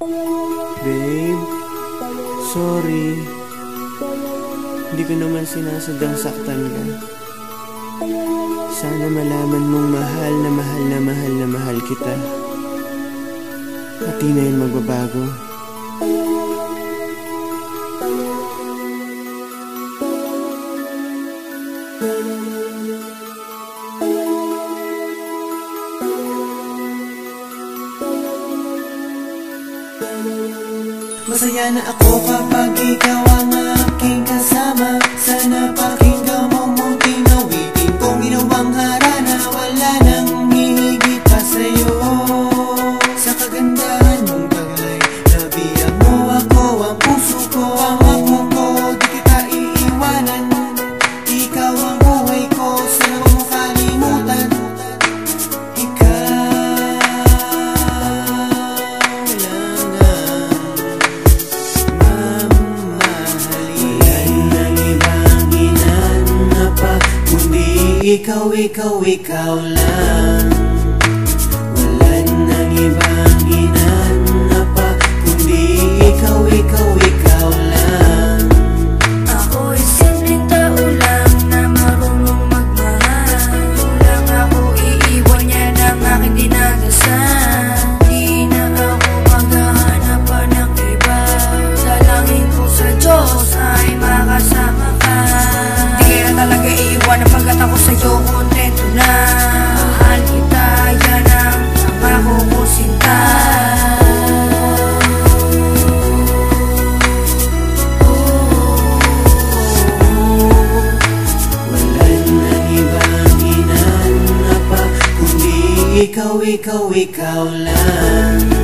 Babe, sorry. Hindi ko naman sinasadyang saktan ka. Sana malaman mong mahal na mahal na mahal na mahal kita. At di na yun magbabago. Masaya na ako kapag ikaw ang aking kasama. Sana pakinggan mo munting awitin kong ginawang harana. Wala nang hihigit pa sa'yo. Sa kagandahan mong bagay, nabiyag mo ako, ang puso ko, ang ako ko. Di kita iiwanan, ikaw ang buhay ko. Sana huwag mo kalimutan, ikaw, ikaw, ikaw lang. Wala nang ibang hinanap pa, kundi ikaw, ikaw, ikaw lang. Ako'y simpleng tao lang na marunong magmahal. Walang ako iiwan niya ng aking dinadasan. Di na ako maghahanap pa ng iba. Dalangin ko sa Diyos ay makasama ka. Di kaya talaga iiwan pagkat ako sa'yo kontento na. Mahal kita, yan ang pangako ko, sinta. Wala nang ibang hinanap pa, kundi ikaw, ikaw, ikaw lang.